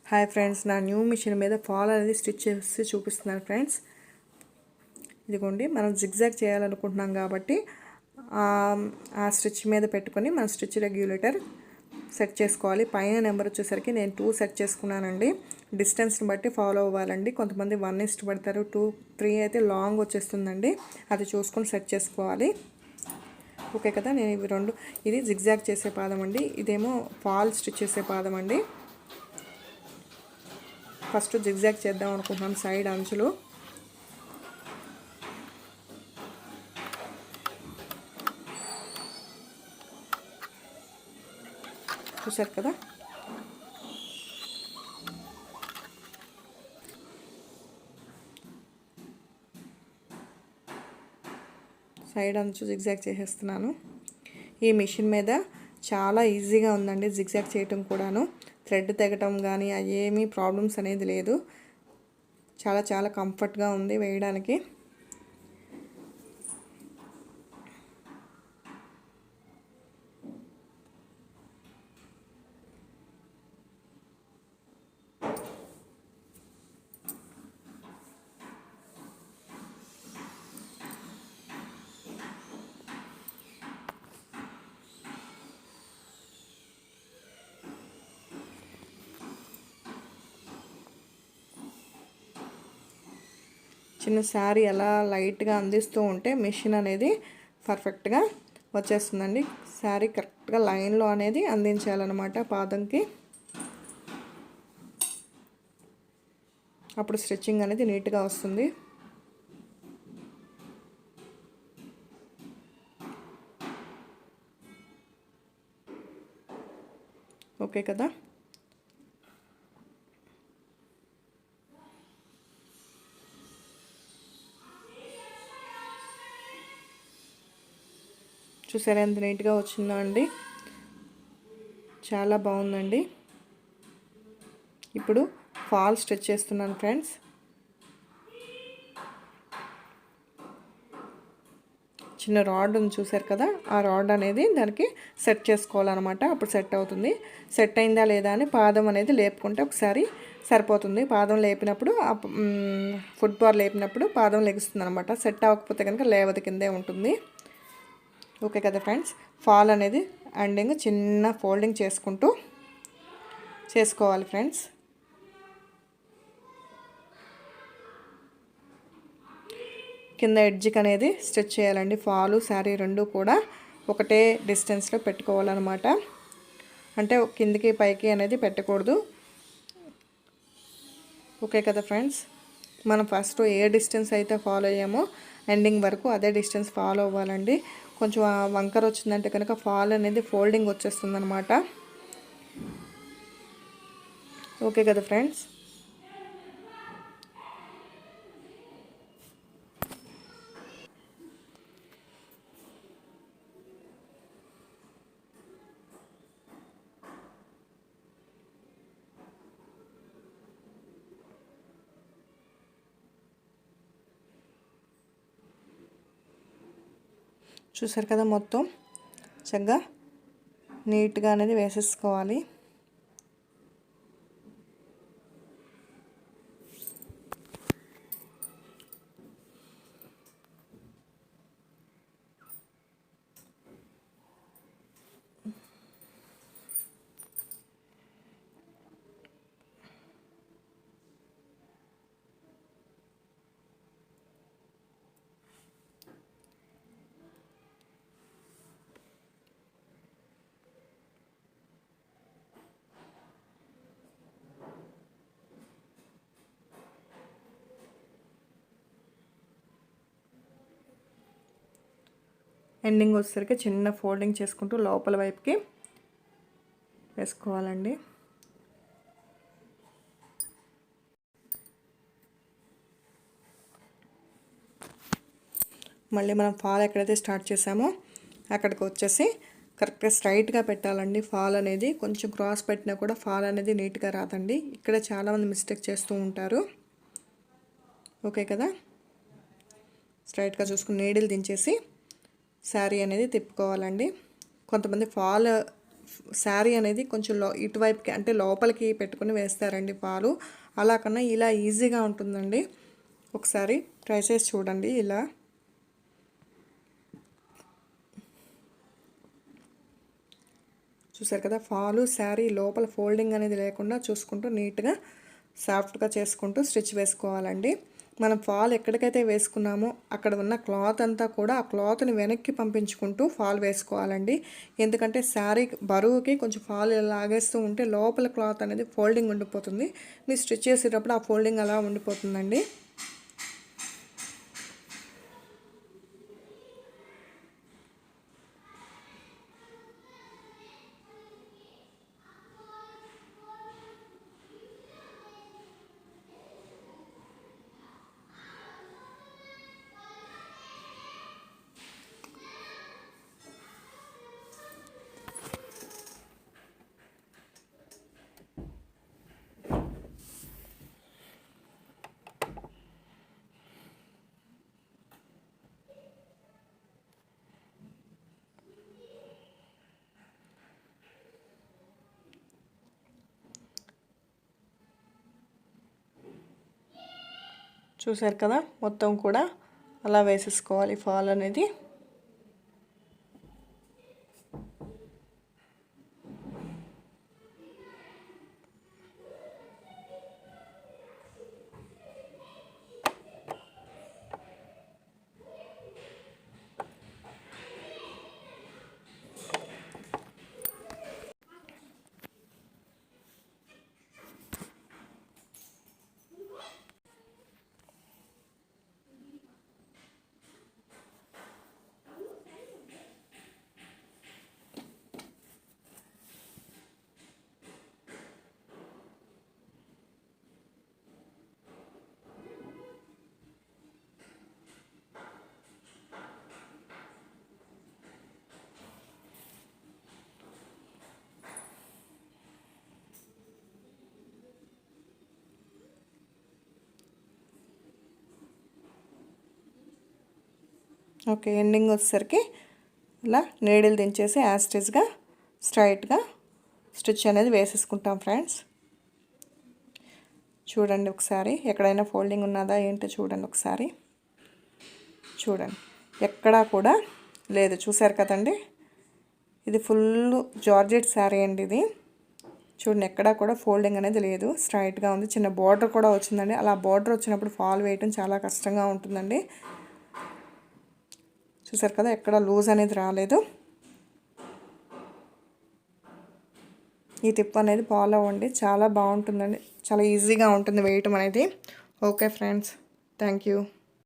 Hi friends, నా new machine మీద fall అనేది స్టిచ్ చేసి చూపిస్తున్నాను ఫ్రెండ్స్. ఇదిగోండి, మనం జిగ్జాగ్ చేయాలనుకుంటున్నాం కాబట్టి ఆ స్టిచ్ మీద పెట్టుకొని మనం స్టిచ్ రెగ్యులేటర్ సెట్ చేసుకోవాలి. పైన నెంబర్ వచ్చేసరికి నేను 2 సెట్ చేసుకున్నానండి. డిస్టెన్స్ని బట్టి ఫాలో అవ్వాలండి. కొంతమంది 1 ఇష్టపడతారు, 2, 3 అయితే లాంగ్ వచ్చేస్తుందండి. అది చూసుకొని సెట్ చేసుకోవాలి. ఓకే కదా. నేను ఇవి రెండు, ఇది జిగ్జాగ్ చేసే పాదం అండి, ఇదేమో ఫాల్ స్టిచ్ చేసే పాదం అండి. ఫస్ట్ జిగ్జాగ్ చేద్దాం అనుకుంటున్నాను సైడ్ అంచులు. చూసారు కదా. సైడ్ అంచు జిగ్జాగ్ చేసేస్తున్నాను. ఈ మిషన్ మీద చాలా ఈజీగా ఉందండి జిగ్జాగ్ చేయటం కూడాను. థ్రెడ్ తెగటం కానీ ఏమీ ప్రాబ్లమ్స్ అనేది లేదు. చాలా చాలా కంఫర్ట్గా ఉంది వేయడానికి. చిన్న శారీ అలా లైట్గా అందిస్తూ ఉంటే మిషన్ అనేది పర్ఫెక్ట్గా వచ్చేస్తుందండి. శారీ కరెక్ట్గా లైన్లో అనేది అందించాలన్నమాట పాదంకి. అప్పుడు స్టిచ్చింగ్ అనేది నీట్గా వస్తుంది. ఓకే కదా. చూసారా ఎంత నీట్గా వచ్చిందో అండి. చాలా బాగుందండి. ఇప్పుడు ఫాల్ స్టిచ్ చేస్తున్నాను ఫ్రెండ్స్. చిన్న రాడ్ ఉంది చూసారు కదా, ఆ రాడ్ అనేది దానికి సెట్ చేసుకోవాలన్నమాట. అప్పుడు సెట్ అవుతుంది. సెట్ అయిందా లేదా అని పాదం అనేది లేపుకుంటే ఒకసారి సరిపోతుంది. పాదం లేపినప్పుడు ఫుట్ బార్ లేపినప్పుడు పాదం లెగుస్తుంది అనమాట. సెట్ అవ్వకపోతే కనుక లేవది కిందే ఉంటుంది. ఓకే కదా ఫ్రెండ్స్. ఫాల్ అనేది ఎండింగ్ చిన్న ఫోల్డింగ్ చేసుకుంటూ చేసుకోవాలి ఫ్రెండ్స్. కింద ఎడ్జ్కి అనేది స్టిచ్ చేయాలండి. ఫాలు శారీ రెండు కూడా ఒకటే డిస్టెన్స్లో పెట్టుకోవాలన్నమాట. అంటే కిందికి పైకి అనేది పెట్టకూడదు. ఓకే కదా ఫ్రెండ్స్. మనం ఫస్ట్ ఏ డిస్టెన్స్ అయితే ఫాలో అయ్యామో ఎండింగ్ వరకు అదే డిస్టెన్స్ ఫాలో అవ్వాలండి. కొంచెం వంకర వచ్చిందంటే కనుక ఫాల్ అనేది ఫోల్డింగ్ వచ్చేస్తుంది అనమాట. ఓకే కదా ఫ్రెండ్స్. చూసారు కదా, మొత్తం చక్కగా నీట్గా అనేది వేసేసుకోవాలి. ఎండింగ్ వచ్చేసరికి చిన్న ఫోల్డింగ్ చేసుకుంటూ లోపల వైపుకి వేసుకోవాలండి. మళ్ళీ మనం ఫాల్ ఎక్కడైతే స్టార్ట్ చేసామో అక్కడికి వచ్చేసి కరెక్ట్గా స్ట్రైట్గా పెట్టాలండి. ఫాల్ అనేది కొంచెం క్రాస్ పెట్టినా కూడా ఫాల్ అనేది నీట్గా రాదండి. ఇక్కడ చాలామంది మిస్టేక్ చేస్తూ ఉంటారు. ఓకే కదా. స్ట్రైట్గా చూసుకుని నీడిల్ దించేసి శారీ అనేది తిప్పుకోవాలండి. కొంతమంది ఫాల్ శారీ అనేది కొంచెం ఇటువైపుకి అంటే లోపలికి పెట్టుకుని వేస్తారండి ఫాలు. అలా కన్నా ఇలా ఈజీగా ఉంటుందండి. ఒకసారి ట్రై చేసి చూడండి. ఇలా చూసారు కదా, ఫాలు శారీ లోపల ఫోల్డింగ్ అనేది లేకుండా చూసుకుంటూ నీట్గా సాఫ్ట్గా చేసుకుంటూ స్టిచ్ వేసుకోవాలండి. మనం ఫాల్ ఎక్కడికైతే వేసుకున్నామో అక్కడ ఉన్న క్లాత్ అంతా కూడా ఆ క్లాత్ని వెనక్కి పంపించుకుంటూ ఫాల్ వేసుకోవాలండి. ఎందుకంటే శారీ బరువుకి కొంచెం ఫాల్ లాగేస్తూ ఉంటే లోపల క్లాత్ అనేది ఫోల్డింగ్ ఉండిపోతుంది. మీరు స్టిచ్ చేసేటప్పుడు ఆ ఫోల్డింగ్ అలా ఉండిపోతుందండి. చూసారు కదా, మొత్తం కూడా అలా వేసేసుకోవాలి ఫాల్ అనేది. ఓకే, ఎండింగ్ వచ్చేసరికి ఇలా నీడిల్ దించేసి యాస్టిజ్గా స్ట్రైట్గా స్టిచ్ అనేది వేసేసుకుంటాం ఫ్రెండ్స్. చూడండి ఒకసారి, ఎక్కడైనా ఫోల్డింగ్ ఉన్నదా ఏంటో చూడండి ఒకసారి. చూడండి, ఎక్కడా కూడా లేదు. చూసారు కదండి, ఇది ఫుల్ జార్జెట్ శారీ అండి ఇది. చూడండి, ఎక్కడా కూడా ఫోల్డింగ్ అనేది లేదు, స్ట్రైట్గా ఉంది. చిన్న బార్డర్ కూడా వచ్చిందండి. అలా బార్డర్ వచ్చినప్పుడు ఫాల్ వేయటం చాలా కష్టంగా ఉంటుందండి. చూసారు కదా, ఎక్కడ లూజ్ అనేది రాలేదు. ఈ టిప్ అనేది ఫాలో అవ్వండి, చాలా బాగుంటుందండి. చాలా ఈజీగా ఉంటుంది వేయటం అనేది. Okay friends, thank you.